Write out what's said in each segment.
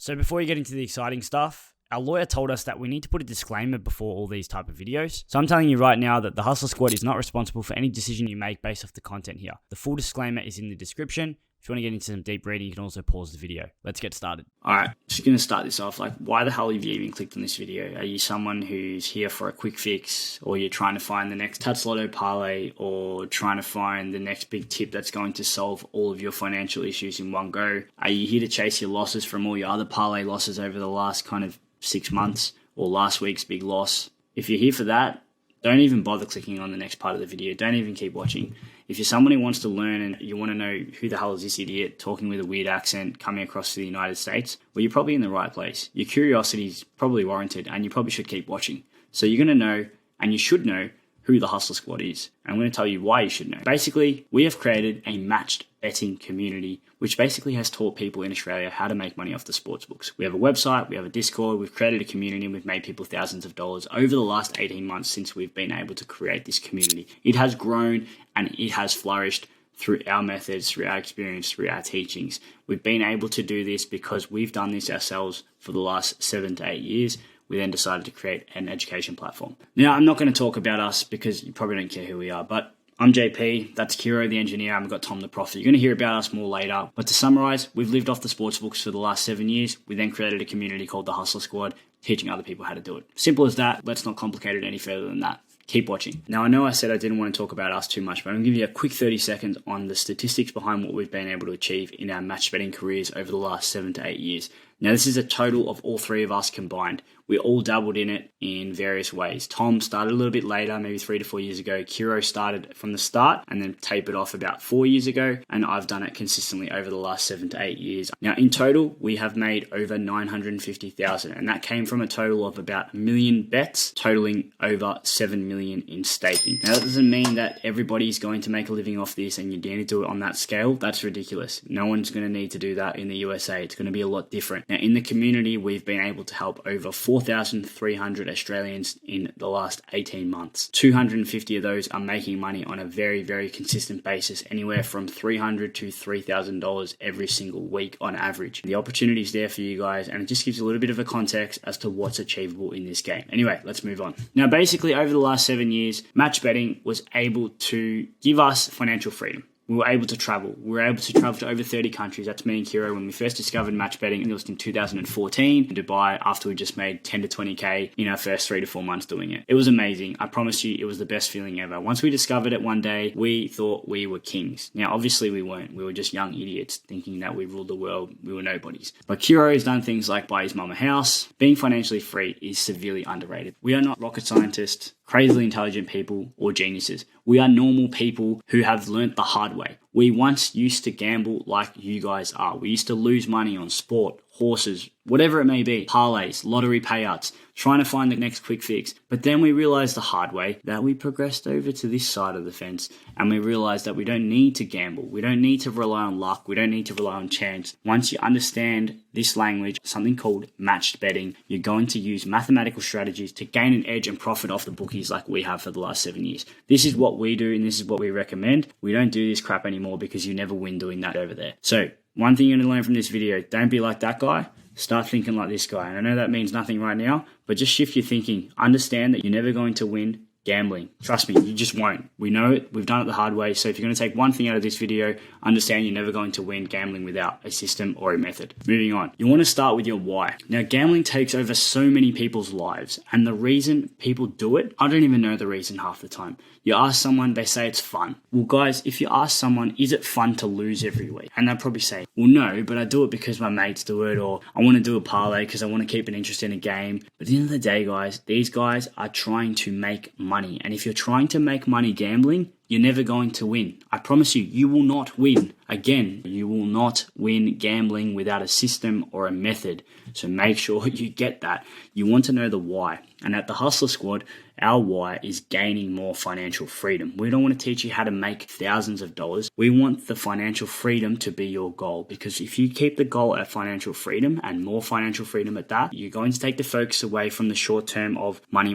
So before you get into the exciting stuff, our lawyer told us that we need to put a disclaimer before all these type of videos. So I'm telling you right now that the Hussla Squad is not responsible for any decision you make based off the content here. The full disclaimer is in the description. If you want to get into some deep reading, you can also pause the video. Let's get started. All right, just going to start this off. Why the hell have you even clicked on this video? Are you someone who's here for a quick fix, or you're trying to find the next Tats Lotto parlay, or trying to find the next big tip that's going to solve all of your financial issues in one go? Are you here to chase your losses from all your other parlay losses over the last kind of 6 months, or last week's big loss? If you're here for that, don't even bother clicking on the next part of the video. Don't even keep watching. If you're someone who wants to learn and you want to know who the hell is this idiot talking with a weird accent coming across to the United States, well, you're probably in the right place. Your curiosity is probably warranted, and you probably should keep watching. So you're going to know, and you should know, who the Hussla Squad is. And I'm going to tell you why you should know. Basically, we have created a matched betting community, which basically has taught people in Australia how to make money off the sportsbooks. We have a website, we have a Discord, we've created a community, and we've made people thousands of dollars over the last 18 months since we've been able to create this community. It has grown and it has flourished through our methods, through our experience, through our teachings. We've been able to do this because we've done this ourselves for the last 7 to 8 years. We then decided to create an education platform. Now, I'm not going to talk about us because you probably don't care who we are, but I'm JP, that's Kiro the engineer, and we've got Tom the prophet. You're going to hear about us more later. But to summarize, we've lived off the sportsbooks for the last 7 years. We then created a community called the Hussla Squad, teaching other people how to do it. Simple as that. Let's not complicate it any further than that. Keep watching. Now, I know I said I didn't want to talk about us too much, but I'm going to give you a quick 30 seconds on the statistics behind what we've been able to achieve in our match betting careers over the last 7 to 8 years. Now, this is a total of all three of us combined. We all dabbled in it in various ways. Tom started a little bit later, maybe 3 to 4 years ago. Kiro started from the start and then tapered off about 4 years ago. And I've done it consistently over the last 7 to 8 years. Now, in total, we have made over 950,000. And that came from a total of about 1 million bets, totaling over 7 million in staking. Now, that doesn't mean that everybody's going to make a living off this and you're going to do it on that scale. That's ridiculous. No one's going to need to do that in the USA. It's going to be a lot different. Now, in the community, we've been able to help over 4,300 Australians in the last 18 months. 250 of those are making money on a very, very consistent basis, anywhere from $300 to $3,000 every single week on average. The opportunity is there for you guys, and it just gives a little bit of a context as to what's achievable in this game. Anyway, let's move on. Now, basically, over the last 7 years, match betting was able to give us financial freedom. We were able to travel. We were able to travel to over 30 countries. That's me and Kiro when we first discovered match betting. It was in 2014 in Dubai after we just made 10 to 20K in our first 3 to 4 months doing it. It was amazing. I promise you, it was the best feeling ever. Once we discovered it one day, we thought we were kings. Now, obviously we weren't. We were just young idiots thinking that we ruled the world. We were nobodies. But Kiro has done things like buy his mum a house. Being financially free is severely underrated. We are not rocket scientists, crazily intelligent people, or geniuses. We are normal people who have learnt the hard way. We once used to gamble like you guys are. We used to lose money on sport, horses, whatever it may be, parlays, lottery payouts, trying to find the next quick fix. But then we realized the hard way that we progressed over to this side of the fence, and we realized that we don't need to gamble. We don't need to rely on luck. We don't need to rely on chance. Once you understand this language, something called matched betting, you're going to use mathematical strategies to gain an edge and profit off the bookies like we have for the last 7 years. This is what we do, and this is what we recommend. We don't do this crap anymore because you never win doing that over there. So one thing you're going to learn from this video, don't be like that guy. Start thinking like this guy. And I know that means nothing right now, but just shift your thinking. Understand that you're never going to win gambling. Trust me, you just won't. We know it. We've done it the hard way. So if you're going to take one thing out of this video, understand you're never going to win gambling without a system or a method. Moving on. You want to start with your why. Now, gambling takes over so many people's lives, and the reason people do it, I don't even know the reason half the time. You ask someone, they say it's fun. Well, guys, if you ask someone, is it fun to lose every week? And they'll probably say, well, no, but I do it because my mates do it, or I want to do a parlay because I want to keep an interest in a game. But at the end of the day, guys, these guys are trying to make money. And if you're trying to make money gambling, you're never going to win. I promise you, you will not win. Again, you will not win gambling without a system or a method. So make sure you get that. You want to know the why. And at the Hussla Squad, our why is gaining more financial freedom. We don't want to teach you how to make thousands of dollars. We want the financial freedom to be your goal, because if you keep the goal at financial freedom and more financial freedom at that, you're going to take the focus away from the short term of money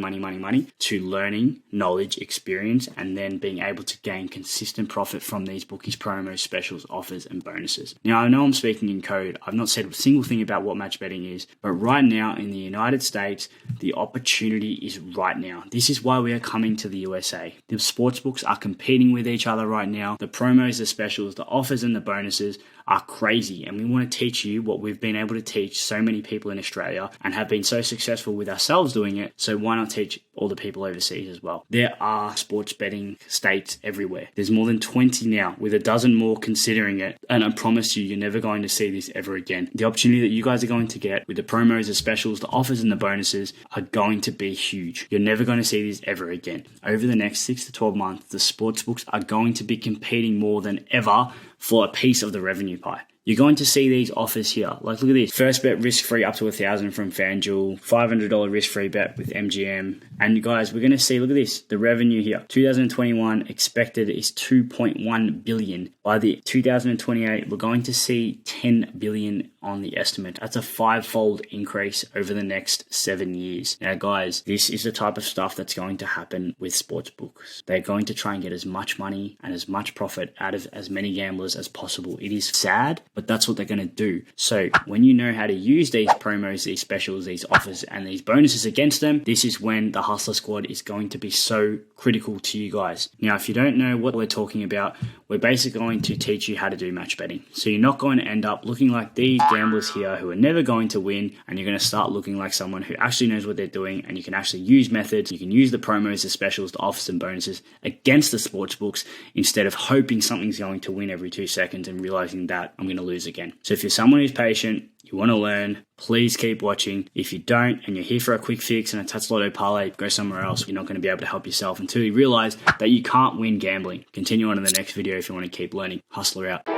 to learning, knowledge, experience, and then being able to gain consistent profit from these bookies, promos, specials, offers, and bonuses. Now, I know I'm speaking in code. I've not said a single thing about what match betting is, but right now in the United States, the opportunity is right now. This is why we are coming to the USA. The sportsbooks are competing with each other right now. The promos, the specials, the offers, and the bonuses are crazy, and we want to teach you what we've been able to teach so many people in Australia and have been so successful with ourselves doing it, so why not teach all the people overseas as well? There are sports betting states everywhere. There's more than 20 now, with a dozen more considering it, and I promise you, you're never going to see this ever again. The opportunity that you guys are going to get with the promos, the specials, the offers, and the bonuses are going to be huge. You're never going to see this ever again. Over the next 6 to 12 months, the sportsbooks are going to be competing more than ever for a piece of the revenue pie. You're going to see these offers here. Like, look at this. First bet risk-free up to $1,000 from FanDuel. $500 risk-free bet with MGM. And you guys, we're going to see, look at this, the revenue here. 2021 expected is 2.1 billion. By the 2028, we're going to see 10 billion on the estimate. That's a 5-fold increase over the next 7 years. Now, guys, this is the type of stuff that's going to happen with sportsbooks. They're going to try and get as much money and as much profit out of as many gamblers as possible. It is sad, but that's what they're going to do. So when you know how to use these promos, these specials, these offers, and these bonuses against them, this is when the Hussla squad is going to be so critical to you guys. Now, if you don't know what we're talking about, we're basically going to teach you how to do match betting. So you're not going to end up looking like these gamblers here who are never going to win, and you're going to start looking like someone who actually knows what they're doing, and you can actually use methods. You can use the promos, the specials, the offers, and bonuses against the sports books instead of hoping something's going to win every 2 seconds and realizing that I'm going to lose again. So if you're someone who's patient, you want to learn, please keep watching. If you don't, and you're here for a quick fix and a touch lotto parlay, go somewhere else. You're not going to be able to help yourself until you realize that you can't win gambling. Continue on in the next video if you want to keep learning. Hustler out.